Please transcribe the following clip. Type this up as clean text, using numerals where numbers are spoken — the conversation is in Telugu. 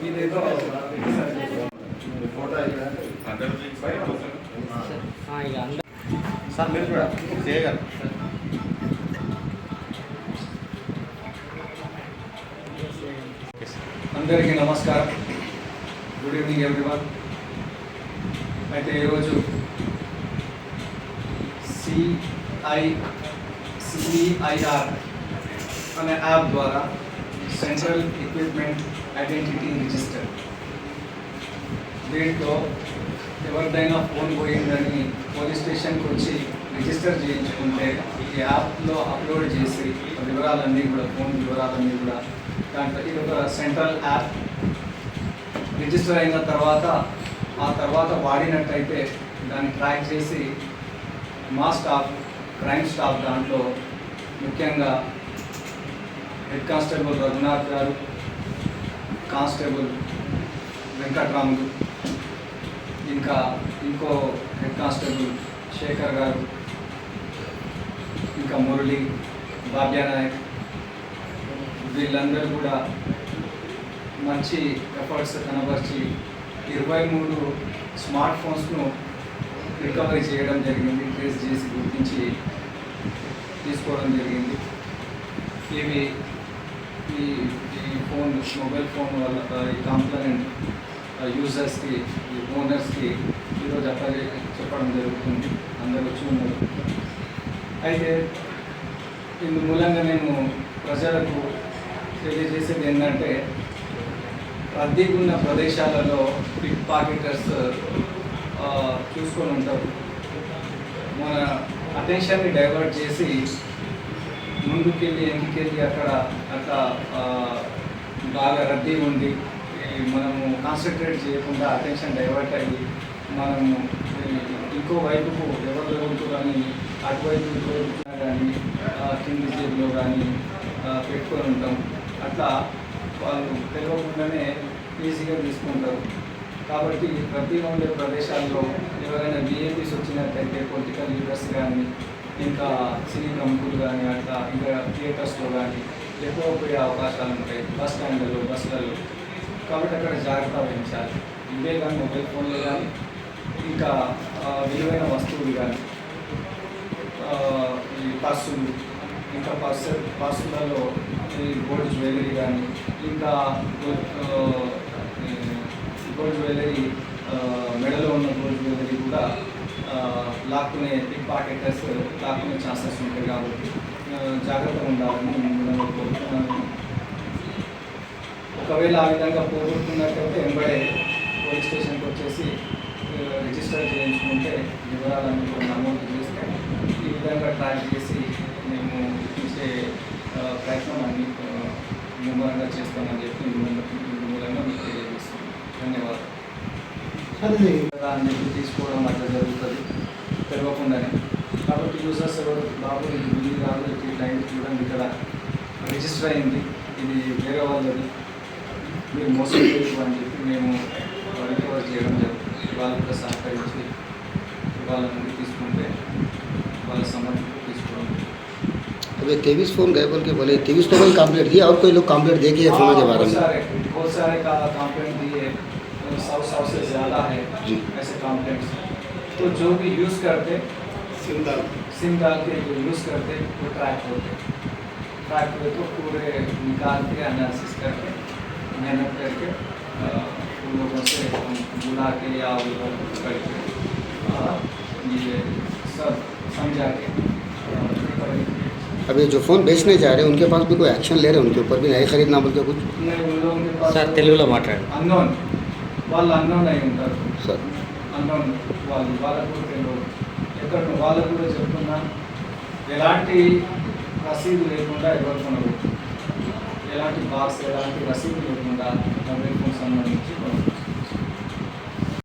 ఇదేదో ఫోటో సార్ మీరు కూడా చేయగలరు. అందరికీ నమస్కారం. Good evening everyone. అయితే ఈరోజు CIR అనే యాప్ ద్వారా సెంట్రల్ ఎక్విప్మెంట్ ఐడెంటిటీ రిజిస్టర్, దీంట్లో ఎవరిదైనా ఫోన్ పోయిందని పోలీస్ స్టేషన్కి వచ్చి రిజిస్టర్ చేయించుకుంటే ఈ యాప్లో అప్లోడ్ చేసి వివరాలన్నీ కూడా, ఫోన్ వివరాలన్నీ కూడా దాంట్లో ఇది ఒక సెంట్రల్ యాప్. రిజిస్టర్ అయిన తర్వాత ఆ తర్వాత వాడినట్టయితే దాన్ని ట్రాక్ చేసి మా స్టాఫ్, క్రైమ్ స్టాఫ్, దాంట్లో ముఖ్యంగా హెడ్ కానిస్టేబుల్ రఘునాథ్ గారు, కానిస్టేబుల్ వెంకట్రాములు, ఇంకా ఇంకో హెడ్ కానిస్టేబుల్ శేఖర్ గారు, ఇంకా మురళి, బాబ్యానాయక్, వీళ్ళందరూ కూడా మంచి ఎఫర్ట్స్ కనబరిచి 23 స్మార్ట్ ఫోన్స్ను రికవరీ చేయడం జరిగింది, ట్రేస్ చేసి గుర్తించి తీసుకోవడం జరిగింది. ఇవి ఈ ఫోన్, మొబైల్ ఫోన్ వల్ల ఈ కాంప్లైంట్ యూజర్స్కి, ఈ ఓనర్స్కి ఈరోజు చెప్పడం జరుగుతుంది. అందరూ వచ్చి ఉన్నారు. అయితే ఇందు మూలంగా నేను ప్రజలకు తెలియజేసేది ఏంటంటే, రద్దీగా ఉన్న ప్రదేశాలలో పిక్ పాకెటర్స్ చూసుకొని ఉంటారు. మన అటెన్షన్ని డైవర్ట్ చేసి ముందుకెళ్ళి వెనక్కి అక్కడ అట్లా బాగా రద్దీ ఉంది, మనము కాన్సన్ట్రేట్ చేయకుండా అటెన్షన్ డైవర్ట్ అయ్యి మనము ఇంకో వైపుకు ఎవరు జరుగుతుందని అటువైపు కానీ కింది జేబులో కానీ పెట్టుకొని ఉంటాం. అట్లా వాళ్ళు తెలియకుండానే ఈజీగా తీసుకుంటారు. కాబట్టి రద్దీగా ఉండే ప్రదేశాల్లో ఎవరైనా విఐపీస్ వచ్చినట్టయితే, పొలిటికల్ లీడర్స్ కానీ, ఇంకా సినీ ప్రముఖులు కానీ, అట్లా ఇంకా థియేటర్స్లో కానీ ఎక్కువ పోయే అవకాశాలు ఉంటాయి, బస్ స్టాండ్లలో, బస్సులలో. కాబట్టి అక్కడ జాగ్రత్త వహించాలి. ఇవే కానీ మొబైల్ ఫోన్లు కానీ, ఇంకా విలువైన వస్తువులు కానీ, ఈ పర్సులు, ఇంకా పర్సులలో ఈ గోల్డ్ జ్యువెలరీ కానీ, ఇంకా గోల్డ్ జ్యువెలరీ, మెడలో ఉన్న గోల్డ్ జ్యువెలరీ కూడా లాక్కునే పిక్ పాకెటర్స్ లాక్కునే ఛాన్సెస్ ఉంటాయి. కాబట్టి జాగ్రత్తగా ఉండాలని నేను కోరుతున్నాను. ఒకవేళ ఆ విధంగా పోగొట్టుకున్నట్టయితే వెంబడే పోలీస్ స్టేషన్కి వచ్చేసి రిజిస్టర్ చేయించుకుంటే వివరాలన్నీ కూడా నమోదు చేస్తే ఈ విధంగా ట్రాక్ చేసి మేము ఇచ్చే ప్రయత్నం అన్ని ముమ్మరంగా చేస్తామని చెప్పి మూలంగా మీకు తెలియజేస్తున్నాం. ధన్యవాదాలు. దాన్ని తీసుకోవడం అట్లా జరుగుతుంది తెలియకుండానే. కాబట్టి యూజర్స్ ఎవరు, బాబు ఇది బిల్లు కాదు, ఇట్లా అయింది చూడండి, ఇక్కడ రిజిస్టర్ అయింది, ఇది వేరే వాళ్ళది, మీరు మోసం చేయరు అని చెప్పి మేము రికవర్ చేయడం జరుగుతుంది. వాళ్ళు కూడా సహకరించి వాళ్ళ నుండి తీసుకుంటే వాళ్ళ సంబంధించి తీసుకోవడం. अभी 23 फ़ोन गए बोल के बोले 23 तो कोई कंप्लेंट दिया और कोई लोग कंप्लेंट दे के फ़ोन के बारे में बहुत सारे का कंप्लेंट दिए, 100 से ज़्यादा है जी ऐसे कंप्लेंट्स. तो जो भी यूज़ करते सिम डाल के जो यूज़ करते वो ट्रैक होते तो पूरे निकाल के एनालिसिस करके मेहनत करके उन लोगों से बुला के या करके ये सब समझा के. अभी जो फ़ोन बेचने जा रहे हैं उनके पास भी कोई एक्शन ले रहे हैं, उनके ऊपर भी नहीं खरीदना बोल के कुछ नहीं. उन लोगों के पास సార్ తెలుగులో మాట్లాడండి. అన్నోన్ వాళ్ళు అన్నోన్ అయి ఉంటారు సార్. అన్నోన్ వాళ్ళకు కూడా తెలియదు. ఎక్కడ వాళ్ళకు కూడా చెప్తున్నా, ఎలాంటి రసీదు లేకుండా ఎవరు కొనరు, ఎలాంటి బాక్స్, ఎలాంటి రసీదు లేకుండా మొబైల్ ఫోన్ సంబంధించి కొనరు.